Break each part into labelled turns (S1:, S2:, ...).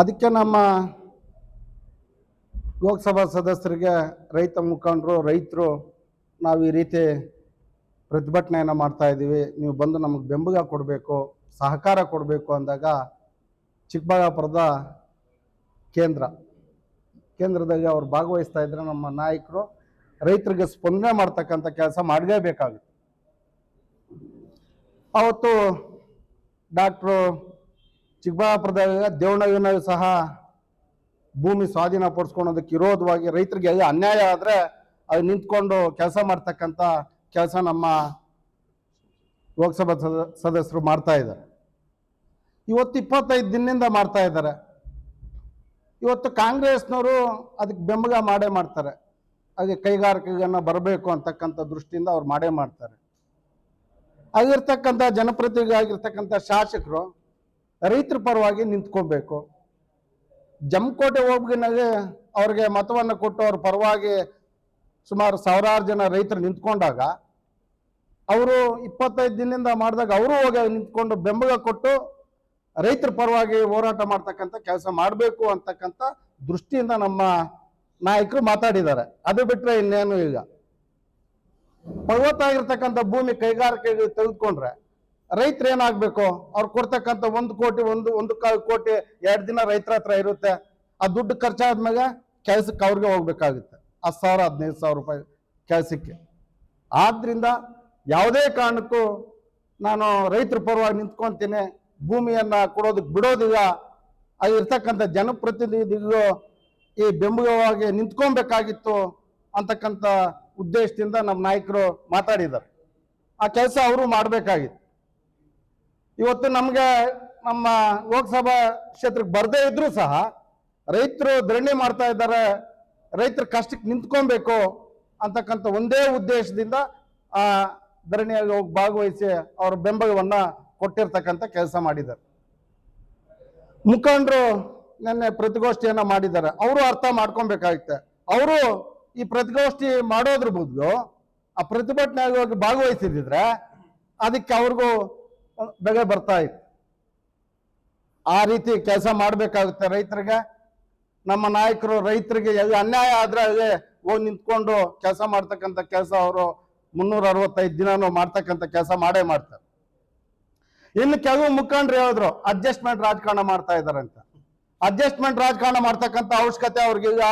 S1: ಅದಕ್ಕೆ ನಮ್ಮ ಲೋಕಸಭಾ ಸದಸ್ಯರಿಗೆ ರೈತ ಮುಖಂಡರು ರೈತರು ನಾವು ಈ ರೀತಿ ಪ್ರತಿಭಟನೆಯನ್ನು ಮಾಡ್ತಾ ಇದ್ದೀವಿ, ನೀವು ಬಂದು ನಮಗೆ ಬೆಂಬಲ ಕೊಡಬೇಕು, ಸಹಕಾರ ಕೊಡಬೇಕು ಅಂದಾಗ ಚಿಕ್ಕಬಳ್ಳಾಪುರದ ಕೇಂದ್ರದಲ್ಲಿ ಅವ್ರು ಭಾಗವಹಿಸ್ತಾ ಇದ್ರೆ ನಮ್ಮ ನಾಯಕರು ರೈತರಿಗೆ ಸ್ಪಂದನೆ ಮಾಡ್ತಕ್ಕಂಥ ಕೆಲಸ ಮಾಡಲೇಬೇಕಾಗುತ್ತೆ. ಅವತ್ತು ಡಾಕ್ಟ್ರು ಚಿಕ್ಕಬಳ್ಳಾಪುರದಾಗ ದೇವನಹಳ್ಳಿನಲ್ಲಿ ಸಹ ಭೂಮಿ ಸ್ವಾಧೀನ ಪಡಿಸ್ಕೊಳೋದಕ್ಕೆ ವಿರೋಧವಾಗಿ ರೈತರಿಗೆ ಎಲ್ಲ ಅನ್ಯಾಯ ಆದರೆ ಅದು ನಿಂತ್ಕೊಂಡು ಕೆಲಸ ಮಾಡ್ತಕ್ಕಂಥ ಕೆಲಸ ನಮ್ಮ ಲೋಕಸಭಾ ಸದಸ್ಯರು ಮಾಡ್ತಾ ಇದ್ದಾರೆ. ಇವತ್ತು 25 ದಿನದಿಂದ ಮಾಡ್ತಾ ಇದ್ದಾರೆ. ಇವತ್ತು ಕಾಂಗ್ರೆಸ್ನವರು ಅದಕ್ಕೆ ಬೆಂಬಲ ಮಾಡೇ ಮಾಡ್ತಾರೆ. ಹಾಗೆ ಕೈಗಾರಿಕೆಗಳನ್ನ ಬರಬೇಕು ಅಂತಕ್ಕಂಥ ದೃಷ್ಟಿಯಿಂದ ಅವ್ರು ಮಾಡೇ ಮಾಡ್ತಾರೆ. ಆಗಿರ್ತಕ್ಕಂಥ ಜನಪ್ರತಿನಿಧಿಗಳಾಗಿರ್ತಕ್ಕಂಥ ಶಾಸಕರು ರೈತರ ಪರವಾಗಿ ನಿಂತ್ಕೋಬೇಕು. ಜಮಕೋಟೆ ಹೋಬಳಿನಲ್ಲಿ ಅವ್ರಿಗೆ ಮತವನ್ನು ಕೊಟ್ಟು ಅವ್ರ ಪರವಾಗಿ ಸುಮಾರು ಸಾವಿರಾರು ಜನ ರೈತರು ನಿಂತ್ಕೊಂಡಾಗ ಅವರು 25 ದಿನದಿಂದ ಮಾಡಿದಾಗ ಅವರು ಹೋಗಿ ನಿಂತ್ಕೊಂಡು ಬೆಂಬಲ ಕೊಟ್ಟು ರೈತರ ಪರವಾಗಿ ಹೋರಾಟ ಮಾಡ್ತಕ್ಕಂಥ ಕೆಲಸ ಮಾಡಬೇಕು ಅಂತಕ್ಕಂಥ ದೃಷ್ಟಿಯಿಂದ ನಮ್ಮ ನಾಯಕರು ಮಾತಾಡಿದ್ದಾರೆ. ಅದು ಬಿಟ್ಟರೆ ಇನ್ನೇನು ಈಗ ಫಲವತ್ತಾಗಿರ್ತಕ್ಕಂಥ ಭೂಮಿ ಕೈಗಾರಿಕೆಗೆ ತೆಗೆದುಕೊಂಡ್ರೆ ರೈತರು ಏನಾಗಬೇಕು, ಅವ್ರು ಕೊಡ್ತಕ್ಕಂಥ 1 ಕೋಟಿ 1.25 ಕೋಟಿ 2 ದಿನ ರೈತರ ಹತ್ರ ಇರುತ್ತೆ. ಆ ದುಡ್ಡು ಖರ್ಚಾದ್ಮೇಲೆ ಕೆಲಸಕ್ಕೆ ಅವ್ರಿಗೆ ಹೋಗ್ಬೇಕಾಗುತ್ತೆ 10,000 15,000 ರೂಪಾಯಿ ಕೆಲಸಕ್ಕೆ. ಆದ್ರಿಂದ ಯಾವುದೇ ಕಾರಣಕ್ಕೂ ನಾನು ರೈತರ ಪರವಾಗಿ ನಿಂತ್ಕೊತೀನಿ, ಭೂಮಿಯನ್ನು ಕೊಡೋದಕ್ಕೆ ಬಿಡೋದಿಲ್ಲ. ಆಗಿರ್ತಕ್ಕಂಥ ಜನಪ್ರತಿನಿಧಿಗಳು ಈ ಬೆಂಬಲವಾಗಿ ನಿಂತ್ಕೊಬೇಕಾಗಿತ್ತು ಅಂತಕ್ಕಂಥ ಉದ್ದೇಶದಿಂದ ನಮ್ಮ ನಾಯಕರು ಮಾತಾಡಿದ್ದಾರೆ. ಆ ಕೆಲಸ ಅವರು ಮಾಡಬೇಕಾಗಿತ್ತು. ಇವತ್ತು ನಮಗೆ ನಮ್ಮ ಲೋಕಸಭಾ ಕ್ಷೇತ್ರಕ್ಕೆ ಬರದೇ ಇದ್ರೂ ಸಹ ರೈತರು ಧರಣಿ ಮಾಡ್ತಾ ಇದ್ದಾರೆ, ರೈತರ ಕಷ್ಟಕ್ಕೆ ನಿಂತ್ಕೊಬೇಕು ಅಂತಕ್ಕಂಥ ಒಂದೇ ಉದ್ದೇಶದಿಂದ ಆ ಧರಣಿಯಾಗಿ ಹೋಗಿ ಭಾಗವಹಿಸಿ ಅವರ ಬೆಂಬಲವನ್ನು ಕೊಟ್ಟಿರ್ತಕ್ಕಂಥ ಕೆಲಸ ಮಾಡಿದ್ದಾರೆ. ಮುಖಂಡರು ನಿನ್ನೆ ಪ್ರತಿಗೋಷ್ಠಿಯನ್ನು ಮಾಡಿದ್ದಾರೆ. ಅವರು ಅರ್ಥ ಮಾಡ್ಕೊಬೇಕಾಗುತ್ತೆ. ಅವರು ಈ ಪ್ರತಿಗೋಷ್ಠಿ ಮಾಡೋದ್ರ ಬದಲು ಆ ಪ್ರತಿಭಟನೆಯಾಗಿ ಹೋಗಿ ಭಾಗವಹಿಸಿದ್ರೆ ಅದಕ್ಕೆ ಅವ್ರಿಗೂ ಬೆಲೆ ಬರ್ತಾ ಇತ್ತು. ಆ ರೀತಿ ಕೆಲಸ ಮಾಡಬೇಕಾಗುತ್ತೆ. ರೈತರಿಗೆ ನಮ್ಮ ನಾಯಕರು ರೈತರಿಗೆ ಎಲ್ಲಿ ಅನ್ಯಾಯ ಆದ್ರೆ ಅಲ್ಲಿ ಹೋಗಿ ನಿಂತ್ಕೊಂಡು ಕೆಲಸ ಮಾಡ್ತಕ್ಕಂಥ ಕೆಲಸ ಅವರು 365 ದಿನನೂ ಮಾಡ್ತಕ್ಕಂಥ ಕೆಲಸ ಮಾಡೇ ಮಾಡ್ತಾರೆ. ಇನ್ನು ಕೆಲವು ಮುಖಂಡರು ಹೇಳಿದ್ರು ಅಡ್ಜಸ್ಟ್ಮೆಂಟ್ ರಾಜಕಾರಣ ಮಾಡ್ತಾ ಇದ್ದಾರೆ ಅಂತ. ಅಡ್ಜಸ್ಟ್ಮೆಂಟ್ ರಾಜಕಾರಣ ಮಾಡ್ತಕ್ಕಂಥ ಅವಶ್ಯಕತೆ ಅವ್ರಿಗಿಲ್ಲ.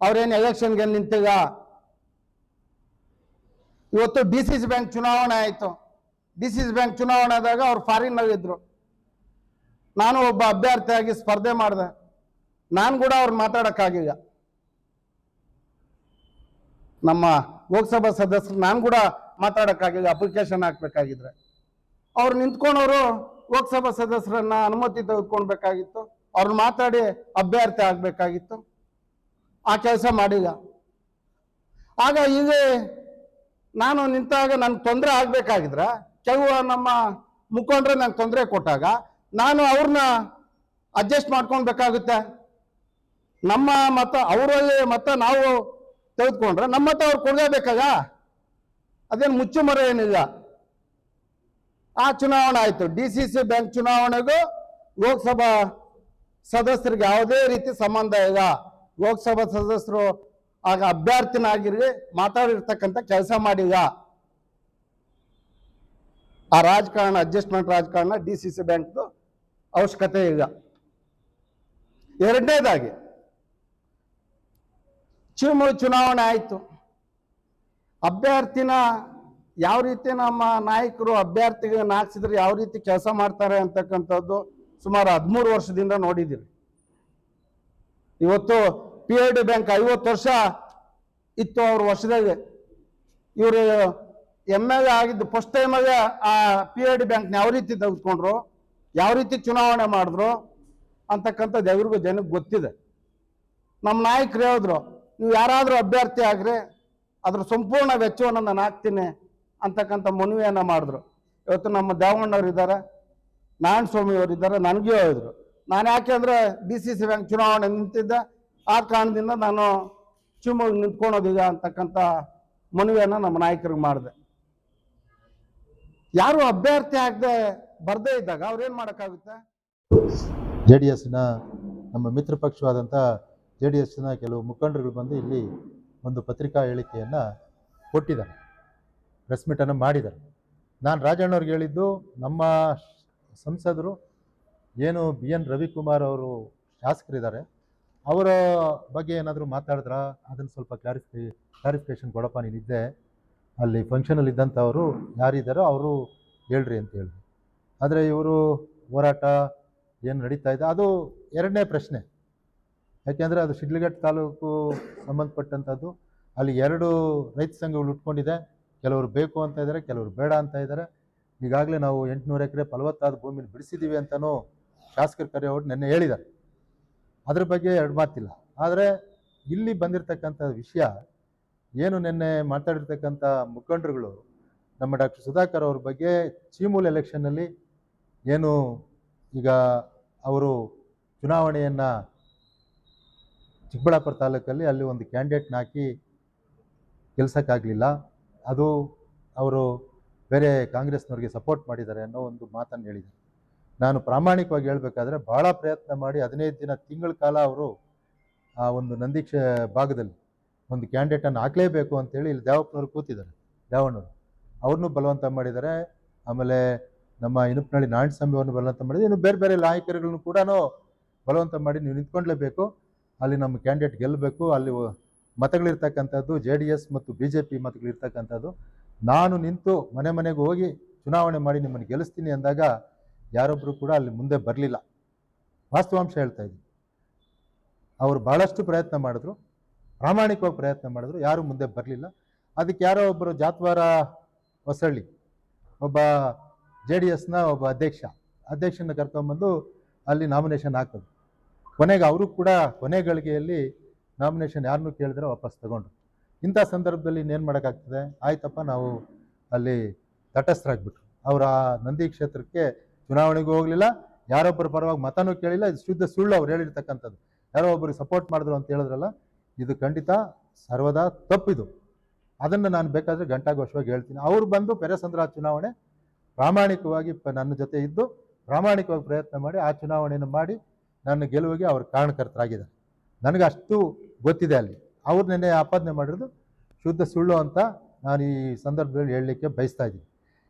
S1: ಅವ್ರೇನು ಎಲೆಕ್ಷನ್ಗೆ ನಿಂತಿಲ್ಲ. ಇವತ್ತು DCC ಬ್ಯಾಂಕ್ ಚುನಾವಣೆ ಆಯಿತು. DCC ಬ್ಯಾಂಕ್ ಚುನಾವಣೆ ಆದಾಗ ಅವ್ರು ಫಾರಿನ್ನಲ್ಲಿದ್ದರು. ನಾನು ಒಬ್ಬ ಅಭ್ಯರ್ಥಿಯಾಗಿ ಸ್ಪರ್ಧೆ ಮಾಡಿದೆ. ನಾನು ಕೂಡ ಅವ್ರು ಮಾತಾಡೋಕ್ಕಾಗಿಲ್ಲ. ನಮ್ಮ ಲೋಕಸಭಾ ಸದಸ್ಯರು ನಾನು ಕೂಡ ಮಾತಾಡೋಕ್ಕಾಗಿಲ್ಲ. ಅಪ್ಲಿಕೇಶನ್ ಹಾಕ್ಬೇಕಾಗಿದ್ರೆ ಅವ್ರು ನಿಂತ್ಕೊಂಡವರು ಲೋಕಸಭಾ ಸದಸ್ಯರನ್ನ ಅನುಮತಿ ತೆಗೆದುಕೊಳ್ಬೇಕಾಗಿತ್ತು. ಅವ್ರನ್ನ ಮಾತಾಡಿ ಅಭ್ಯರ್ಥಿ ಆಗಬೇಕಾಗಿತ್ತು. ಆ ಕೆಲಸ ಮಾಡಿಲ್ಲ. ಆಗ ಈಗ ನಾನು ನಿಂತಾಗ ನನಗೆ ತೊಂದರೆ ಆಗಬೇಕಾಗಿದ್ರೆ ಕೆಲವು ನಮ್ಮ ಮುಖಂಡರು ನಂಗೆ ತೊಂದರೆ ಕೊಟ್ಟಾಗ ನಾನು ಅವ್ರನ್ನ ಅಡ್ಜಸ್ಟ್ ಮಾಡ್ಕೊಳ್ಬೇಕಾಗುತ್ತೆ. ನಮ್ಮ ಮತ ಅವರಲ್ಲಿ ಮತ ನಾವು ತೆಗೆದುಕೊಂಡ್ರೆ ನಮ್ಮ ಮತ ಅವ್ರು ಕೊಡಲೇಬೇಕಾಗ. ಅದೇನು ಮುಚ್ಚುಮರ ಏನಿಲ್ಲ. ಆ ಚುನಾವಣೆ ಆಯಿತು. DCC ಬ್ಯಾಂಕ್ ಚುನಾವಣೆಗೂ ಲೋಕಸಭಾ ಸದಸ್ಯರಿಗೆ ಯಾವುದೇ ರೀತಿ ಸಂಬಂಧ ಇಲ್ಲ. ಲೋಕಸಭಾ ಸದಸ್ಯರು ಆಗ ಅಭ್ಯರ್ಥಿನಾಗಿರಿ ಮಾತಾಡಿರ್ತಕ್ಕಂಥ ಕೆಲಸ ಮಾಡಿಲ್ಲ. ಆ ರಾಜಕಾರಣ ಅಡ್ಜಸ್ಟ್ಮೆಂಟ್ ರಾಜಕಾರಣ DCC ಬ್ಯಾಂಕ್ದು ಅವಶ್ಯಕತೆ ಇಲ್ಲ. ಎರಡನೇದಾಗಿ ಶಿವಮೊಗ್ಗ ಚುನಾವಣೆ ಆಯಿತು. ಅಭ್ಯರ್ಥಿನ ಯಾವ ರೀತಿ ನಮ್ಮ ನಾಯಕರು ಅಭ್ಯರ್ಥಿಗಳನ್ನ ಹಾಕ್ಸಿದ್ರೆ ಯಾವ ರೀತಿ ಕೆಲಸ ಮಾಡ್ತಾರೆ ಅಂತಕ್ಕಂಥದ್ದು ಸುಮಾರು 13 ವರ್ಷದಿಂದ ನೋಡಿದ್ದೀರಿ. ಇವತ್ತು PID ಬ್ಯಾಂಕ್ 50 ವರ್ಷ ಇತ್ತು ಅವ್ರ ವರ್ಷದಾಗೆ. ಇವರು MLA ಆಗಿದ್ದು ಫಸ್ಟ್ ಟೈಮಾಗೆ ಆ PID ಬ್ಯಾಂಕ್ನ ಯಾವ ರೀತಿ ತೆಗೆದುಕೊಂಡ್ರು, ಯಾವ ರೀತಿ ಚುನಾವಣೆ ಮಾಡಿದ್ರು ಅಂತಕ್ಕಂಥದ್ದು ಎಲ್ರಿಗೂ ಜನಕ್ಕೆ ಗೊತ್ತಿದೆ. ನಮ್ಮ ನಾಯಕರು ಹೇಳಿದ್ರು, ನೀವು ಯಾರಾದರೂ ಅಭ್ಯರ್ಥಿ ಆಗ್ರಿ ಅದ್ರ ಸಂಪೂರ್ಣ ವೆಚ್ಚವನ್ನು ನಾನು ಹಾಕ್ತೀನಿ ಅಂತಕ್ಕಂಥ ಮನವಿಯನ್ನು ಮಾಡಿದ್ರು. ಇವತ್ತು ನಮ್ಮ ದೇವಣ್ಣವ್ರು ಇದ್ದಾರೆ, ನಾರಾಯಣ ಸ್ವಾಮಿ ಅವರು ಇದ್ದಾರೆ. ನನಗೂ ಹೇಳಿದ್ರು, ನಾನು ಯಾಕೆ ಅಂದರೆ DCC ಬ್ಯಾಂಕ್ ಚುನಾವಣೆ ನಿಂತಿದ್ದೆ, ಆ ಕಾರಣದಿಂದ ನಾನು ಶಿವಮೊಗ್ಗ ನಿಂತ್ಕೊಳೋದಿಲ್ಲ ಅಂತಕ್ಕಂಥ ಮನವಿಯನ್ನು ನಮ್ಮ ನಾಯಕರಿಗೆ ಮಾಡಿದೆ. ಯಾರು ಅಭ್ಯರ್ಥಿ ಆಗದೆ ಬರ್ದೇ ಇದ್ದಾಗ ಅವ್ರೇನ್ ಮಾಡಕ್ಕಾಗುತ್ತೆ?
S2: JDSನ ನಮ್ಮ ಮಿತ್ರ ಪಕ್ಷವಾದಂಥ JDSನ ಕೆಲವು ಮುಖಂಡರುಗಳು ಬಂದು ಇಲ್ಲಿ ಒಂದು ಪತ್ರಿಕಾ ಹೇಳಿಕೆಯನ್ನು ಕೊಟ್ಟಿದ್ದಾರೆ, ಪ್ರೆಸ್ ಮೀಟನ್ನು ಮಾಡಿದ್ದಾರೆ. ನಾನು ರಾಜಣ್ಣವ್ರಿಗೆ ಹೇಳಿದ್ದು, ನಮ್ಮ ಸಂಸದರು ಏನು BN ರವಿಕುಮಾರ್ ಅವರು ಶಾಸಕರಿದ್ದಾರೆ, ಅವರ ಬಗ್ಗೆ ಏನಾದರೂ ಮಾತಾಡಿದ್ರ ಅದನ್ನು ಸ್ವಲ್ಪ ಕ್ಲಾರಿಫಿಕೇಶನ್ ಕೊಡಪ್ಪ, ನೀನಿದ್ದೆ ಅಲ್ಲಿ ಫಂಕ್ಷನಲ್ಲಿ ಇದ್ದಂಥವರು ಯಾರಿದ್ದಾರೋ ಅವರು ಹೇಳ್ರಿ ಅಂತ ಹೇಳಿದ್ರು. ಆದರೆ ಇವರು ಹೋರಾಟ ಏನು ನಡೀತಾ ಇದೆ ಅದು ಎರಡನೇ ಪ್ರಶ್ನೆ. ಯಾಕೆಂದರೆ ಅದು ಶಿಡ್ಲಘಟ್ಟ ತಾಲೂಕು ಸಂಬಂಧಪಟ್ಟಂಥದ್ದು. ಅಲ್ಲಿ 2 ರೈತ ಸಂಘಗಳು ಉಟ್ಕೊಂಡಿದೆ. ಕೆಲವರು ಬೇಕು ಅಂತ ಇದ್ದಾರೆ, ಕೆಲವರು ಬೇಡ ಅಂತ ಇದ್ದಾರೆ. ಈಗಾಗಲೇ ನಾವು 800 ಎಕರೆ ಫಲವತ್ತಾದ ಭೂಮಿನ ಬಿಡಿಸಿದ್ದೀವಿ ಅಂತಲೂ ಶಾಸಕರು ಕರೆಯವರು ನೆನ್ನೆ ಹೇಳಿದ್ದಾರೆ. ಅದ್ರ ಬಗ್ಗೆ ಎರಡು ಮಾತಿಲ್ಲ. ಆದರೆ ಇಲ್ಲಿ ಬಂದಿರತಕ್ಕಂಥ ವಿಷಯ ಏನು, ನೆನ್ನೆ ಮಾತಾಡಿರ್ತಕ್ಕಂಥ ಮುಖಂಡರುಗಳು ನಮ್ಮ ಡಾಕ್ಟರ್ ಸುಧಾಕರ್ ಅವ್ರ ಬಗ್ಗೆ ಚೀಮೂಲ್ ಎಲೆಕ್ಷನ್ನಲ್ಲಿ ಏನು ಈಗ ಅವರು ಚುನಾವಣೆಯನ್ನು ಚಿಕ್ಕಬಳ್ಳಾಪುರ ತಾಲೂಕಲ್ಲಿ ಅಲ್ಲಿ ಒಂದು ಕ್ಯಾಂಡಿಡೇಟ್ನ ಹಾಕಿ ಗೆಲ್ಸೋಕ್ಕಾಗಲಿಲ್ಲ, ಅದು ಅವರು ಬೇರೆ ಕಾಂಗ್ರೆಸ್ನವ್ರಿಗೆ ಸಪೋರ್ಟ್ ಮಾಡಿದ್ದಾರೆ ಅನ್ನೋ ಒಂದು ಮಾತನ್ನು ಹೇಳಿದ್ದಾರೆ. ನಾನು ಪ್ರಾಮಾಣಿಕವಾಗಿ ಹೇಳಬೇಕಾದ್ರೆ ಭಾಳ ಪ್ರಯತ್ನ ಮಾಡಿ 15 ದಿನ ತಿಂಗಳ ಕಾಲ ಅವರು ಆ ಒಂದು ನಂದಿ ಭಾಗದಲ್ಲಿ ಒಂದು ಕ್ಯಾಂಡಿಡೇಟನ್ನು ಹಾಕಲೇಬೇಕು ಅಂತೇಳಿ ಇಲ್ಲಿ ದೇವಪ್ಪನವ್ರು ಕೂತಿದ್ದಾರೆ, ದೇವಣ್ಣವರು ಅವ್ರನ್ನೂ ಬಲವಂತ ಮಾಡಿದ್ದಾರೆ. ಆಮೇಲೆ ನಮ್ಮ ಇನುಪನಹಳ್ಳಿ ನಾರಾಯಣಸ್ವಾಮಿ ಅವ್ರನ್ನ ಬಲವಂತ ಮಾಡಿದ್ದಾರೆ. ಇನ್ನು ಬೇರೆ ಬೇರೆ ನಾಯಕರುಗಳನ್ನು ಕೂಡ ಬಲವಂತ ಮಾಡಿ ನೀವು ನಿಂತ್ಕೊಳ್ಲೇಬೇಕು, ಅಲ್ಲಿ ನಮ್ಮ ಕ್ಯಾಂಡಿಡೇಟ್ ಗೆಲ್ಲಬೇಕು, ಅಲ್ಲಿ ಮತಗಳಿರ್ತಕ್ಕಂಥದ್ದು JDS ಮತ್ತು BJP ಮತಗಳಿರ್ತಕ್ಕಂಥದ್ದು. ನಾನು ನಿಂತು ಮನೆ ಮನೆಗೆ ಹೋಗಿ ಚುನಾವಣೆ ಮಾಡಿ ನಿಮ್ಮನ್ನು ಗೆಲ್ಲಿಸ್ತೀನಿ ಅಂದಾಗ ಯಾರೊಬ್ಬರು ಕೂಡ ಅಲ್ಲಿ ಮುಂದೆ ಬರಲಿಲ್ಲ. ವಾಸ್ತವಾಂಶ ಹೇಳ್ತಾ ಇದ್ದೀನಿ. ಅವರು ಭಾಳಷ್ಟು ಪ್ರಯತ್ನ ಮಾಡಿದ್ರು, ಪ್ರಾಮಾಣಿಕವಾಗಿ ಪ್ರಯತ್ನ ಮಾಡಿದ್ರು, ಯಾರೂ ಮುಂದೆ ಬರಲಿಲ್ಲ. ಅದಕ್ಕೆ ಯಾರೋ ಒಬ್ಬರು ಜಾತ್ವಾರ ಹೊಸಳ್ಳಿ ಒಬ್ಬ JDSನ ಒಬ್ಬ ಅಧ್ಯಕ್ಷನ ಕರ್ಕೊಂಬಂದು ಅಲ್ಲಿ ನಾಮಿನೇಷನ್ ಹಾಕಿದ್ರು. ಕೊನೆಗೆ ಅವರು ಕೂಡ ಕೊನೆ ಗಳಿಗೆಯಲ್ಲಿ ನಾಮಿನೇಷನ್ ಯಾರನ್ನೂ ಕೇಳಿದ್ರೆ ವಾಪಸ್ ತಗೊಂಡ್ರು. ಇಂಥ ಸಂದರ್ಭದಲ್ಲಿ ಇನ್ನೇನು ಮಾಡೋಕ್ಕಾಗ್ತದೆ? ಆಯ್ತಪ್ಪ, ನಾವು ಅಲ್ಲಿ ತಟಸ್ಥರಾಗ್ಬಿಟ್ರು. ಅವರ ನಂದಿ ಕ್ಷೇತ್ರಕ್ಕೆ ಚುನಾವಣೆಗೂ ಹೋಗಲಿಲ್ಲ, ಯಾರೊಬ್ಬರ ಪರವಾಗಿ ಮತನೂ ಕೇಳಿಲ್ಲ. ಇದು ಶುದ್ಧ ಸುಳ್ಳು ಅವ್ರು ಹೇಳಿರ್ತಕ್ಕಂಥದ್ದು. ಯಾರೋ ಒಬ್ಬರಿಗೆ ಸಪೋರ್ಟ್ ಮಾಡಿದ್ರು ಅಂತ ಹೇಳಿದ್ರಲ್ಲ, ಇದು ಖಂಡಿತ ಸರ್ವದಾ ತಪ್ಪಿದು. ಅದನ್ನು ನಾನು ಬೇಕಾದರೆ ಘಂಟಾಘೋಷವಾಗಿ ಹೇಳ್ತೀನಿ. ಅವರು ಬಂದು ಪೆರೇಸಂದ್ರ ಚುನಾವಣೆ ಪ್ರಾಮಾಣಿಕವಾಗಿ ನನ್ನ ಜೊತೆ ಇದ್ದು ಪ್ರಾಮಾಣಿಕವಾಗಿ ಪ್ರಯತ್ನ ಮಾಡಿ ಆ ಚುನಾವಣೆಯನ್ನು ಮಾಡಿ ನನ್ನ ಗೆಲುವಿಗೆ ಅವರು ಕಾರಣಕರ್ತರಾಗಿದ್ದಾರೆ. ನನಗೆ ಅಷ್ಟು ಗೊತ್ತಿದೆ. ಅಲ್ಲಿ ಅವ್ರು ನೆನ್ನೆ ಆಪಾದನೆ ಮಾಡಿರೋದು ಶುದ್ಧ ಸುಳ್ಳು ಅಂತ ನಾನು ಈ ಸಂದರ್ಭದಲ್ಲಿ ಹೇಳಲಿಕ್ಕೆ ಬಯಸ್ತಾ ಇದ್ದೀನಿ.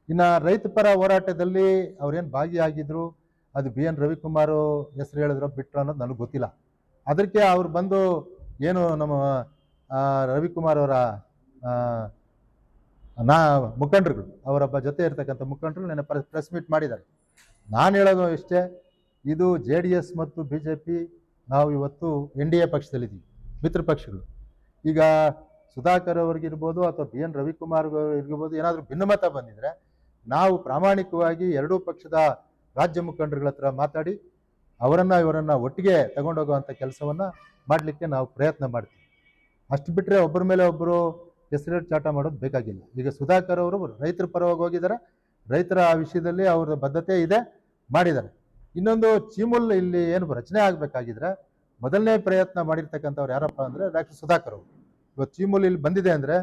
S2: ಇನ್ನು ರೈತ ಪರ ಹೋರಾಟದಲ್ಲಿ ಅವ್ರೇನು ಭಾಗಿಯಾಗಿದ್ರು, ಅದು BN ರವಿಕುಮಾರ್ ಹೆಸರು ಹೇಳಿದ್ರು ಬಿಟ್ಟರು ಅನ್ನೋದು ನನಗೆ ಗೊತ್ತಿಲ್ಲ. ಅದಕ್ಕೆ ಅವ್ರು ಬಂದು ಏನು ನಮ್ಮ ರವಿಕುಮಾರ್ ಅವರ ಮುಖಂಡರುಗಳು, ಅವರ ಜೊತೆ ಇರ್ತಕ್ಕಂಥ ಮುಖಂಡರು ನೆನ್ನೆ ಪ್ರೆಸ್ ಮೀಟ್ ಮಾಡಿದ್ದಾರೆ. ನಾನು ಹೇಳೋದು ಇಷ್ಟೇ, ಇದು JDS ಮತ್ತು BJP ನಾವು ಇವತ್ತು NDA ಪಕ್ಷದಲ್ಲಿದ್ದೀವಿ, ಮಿತ್ರ ಪಕ್ಷಗಳು. ಈಗ ಸುಧಾಕರ್ ಅವ್ರಿಗಿರ್ಬೋದು ಅಥವಾ BN ರವಿಕುಮಾರ್ ಇರ್ಬೋದು, ಏನಾದರೂ ಭಿನ್ನಮತ ಬಂದಿದ್ರೆ ನಾವು ಪ್ರಾಮಾಣಿಕವಾಗಿ ಎರಡೂ ಪಕ್ಷದ ರಾಜ್ಯ ಮುಖಂಡರುಗಳ ಹತ್ರ ಮಾತಾಡಿ ಇವರನ್ನು ಒಟ್ಟಿಗೆ ತಗೊಂಡೋಗುವಂಥ ಕೆಲಸವನ್ನು ಮಾಡಲಿಕ್ಕೆ ನಾವು ಪ್ರಯತ್ನ ಮಾಡ್ತೀವಿ. ಅಷ್ಟು ಬಿಟ್ಟರೆ ಒಬ್ಬರ ಮೇಲೆ ಒಬ್ಬರು ಹೆಸರು ಚಾಟ ಮಾಡೋದು ಬೇಕಾಗಿಲ್ಲ. ಈಗ ಸುಧಾಕರ್ ಅವರು ರೈತರ ಪರವಾಗಿ ಹೋಗಿದ್ದಾರೆ, ರೈತರ ಆ ವಿಷಯದಲ್ಲಿ ಅವರ ಬದ್ಧತೆ ಇದೆ, ಮಾಡಿದ್ದಾರೆ. ಇನ್ನೊಂದು ಚೀಮುಲ್ ಇಲ್ಲಿ ಏನು ರಚನೆ ಆಗಬೇಕಾಗಿದ್ರೆ ಮೊದಲನೇ ಪ್ರಯತ್ನ ಮಾಡಿರ್ತಕ್ಕಂಥವ್ರು ಯಾರಪ್ಪ ಅಂದರೆ ಡಾಕ್ಟರ್ ಸುಧಾಕರ್ ಅವರು. ಇವತ್ತು ಚೀಮುಲ್ ಇಲ್ಲಿ ಬಂದಿದೆ ಅಂದರೆ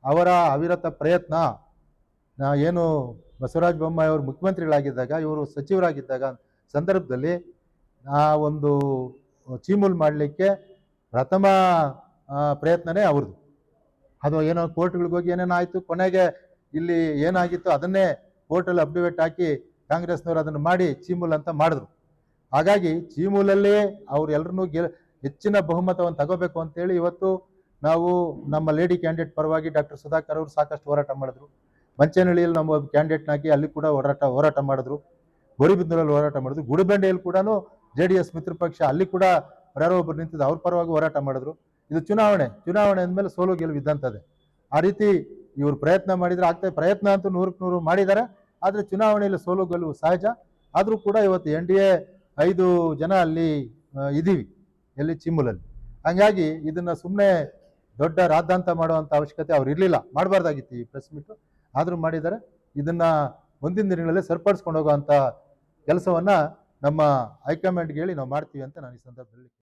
S2: ಅವರ ಅವಿರತ ಪ್ರಯತ್ನ. ಏನು ಬಸವರಾಜ ಬೊಮ್ಮಾಯಿ ಅವರು ಮುಖ್ಯಮಂತ್ರಿಗಳಾಗಿದ್ದಾಗ, ಇವರು ಸಚಿವರಾಗಿದ್ದಾಗ ಸಂದರ್ಭದಲ್ಲಿ ಆ ಒಂದು ಚೀಮುಲ್ ಮಾಡಲಿಕ್ಕೆ ಪ್ರಥಮ ಪ್ರಯತ್ನನೇ ಅವ್ರದ್ದು. ಅದು ಏನೋ ಕೋರ್ಟ್ಗಳಿಗೆ ಹೋಗಿ ಏನೇನೋ ಆಯಿತು, ಕೊನೆಗೆ ಇಲ್ಲಿ ಏನಾಗಿತ್ತು ಅದನ್ನೇ ಕೋರ್ಟಲ್ಲಿ ಅಪ್ಡೇಟ್ ಹಾಕಿ ಕಾಂಗ್ರೆಸ್ನವರು ಅದನ್ನು ಮಾಡಿ ಚೀಮುಲ್ ಅಂತ ಮಾಡಿದ್ರು. ಹಾಗಾಗಿ ಚೀಮೂಲಲ್ಲಿ ಅವ್ರು ಎಲ್ಲರನ್ನೂ ಹೆಚ್ಚಿನ ಬಹುಮತವನ್ನು ತಗೋಬೇಕು ಅಂತೇಳಿ ಇವತ್ತು ನಾವು ನಮ್ಮ ಲೇಡಿ ಕ್ಯಾಂಡಿಡೇಟ್ ಪರವಾಗಿ ಡಾಕ್ಟರ್ ಸುಧಾಕರ್ ಅವರು ಸಾಕಷ್ಟು ಹೋರಾಟ ಮಾಡಿದ್ರು. ಮಂಚೇನಹಳ್ಳಿಯಲ್ಲಿ ನಮ್ಮ ಕ್ಯಾಂಡಿಡೇಟ್ನ ಹಾಕಿ ಅಲ್ಲಿ ಕೂಡ ಹೋರಾಟ ಮಾಡಿದ್ರು. ಗೋರಿಬಿದನೂರಲ್ಲಿ ಹೋರಾಟ ಮಾಡಿದ್ರು. ಗುಡಿಬಂಡೆಯಲ್ಲಿ ಕೂಡ JDS ಮಿತ್ರ ಪಕ್ಷ ಅಲ್ಲಿ ಕೂಡ ಯಾರೋ ಒಬ್ಬರು ನಿಂತಿದ್ದು ಅವ್ರ ಪರವಾಗಿ ಹೋರಾಟ ಮಾಡಿದ್ರು. ಇದು ಚುನಾವಣೆ ಅಂದಮೇಲೆ ಸೋಲು ಗೆಲುವು ಇದ್ದಂಥದ್ದೇ. ಆ ರೀತಿ ಇವರು ಪ್ರಯತ್ನ ಮಾಡಿದರೆ ಆಗ್ತದೆ. ಪ್ರಯತ್ನ ಅಂತೂ 100ಕ್ಕೆ 100 ಮಾಡಿದ್ದಾರೆ. ಆದರೆ ಚುನಾವಣೆಯಲ್ಲಿ ಸೋಲು ಗೆಲುವು ಸಹಜ. ಆದರೂ ಕೂಡ ಇವತ್ತು NDA 5 ಜನ ಅಲ್ಲಿ ಇದ್ದೀವಿ, ಎಲ್ಲಿ ಚೀಮೂಲಲ್ಲಿ. ಹಾಗಾಗಿ ಇದನ್ನು ಸುಮ್ಮನೆ ದೊಡ್ಡ ರಾದ್ದಾಂತ ಮಾಡುವಂಥ ಅವಶ್ಯಕತೆ ಅವ್ರು ಇರಲಿಲ್ಲ, ಮಾಡಬಾರ್ದಾಗಿತ್ತು ಈ ಪ್ರೆಸ್ ಮೀಟು. ಆದರೂ ಮಾಡಿದ್ದಾರೆ. ಇದನ್ನು ಮುಂದಿನ ದಿನಗಳಲ್ಲಿ ಸರಿಪಡಿಸ್ಕೊಂಡು ಹೋಗುವಂಥ ಕೆಲಸವನ್ನು ನಮ್ಮ ಹೈಕಮಾಂಡ್ಗೆ ಹೇಳಿ ನಾವು ಮಾಡ್ತೀವಿ ಅಂತ ನಾನು ಈ ಸಂದರ್ಭದಲ್ಲಿ